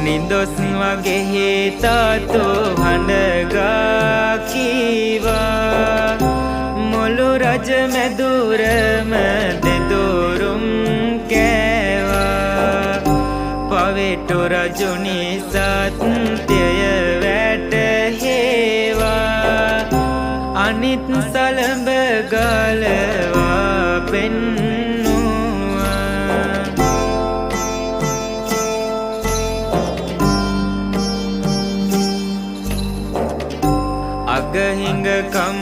නිදොස් වගේ තාතු හඬගා කීවා මොළු රජ මැදුරම දෙදොරුම් කෑවා පවෙටු රජුනි සත්‍යය වැටහෙවා අනිත් සලඹ ගලවා පෙන්නුවා අගහිඟ කම්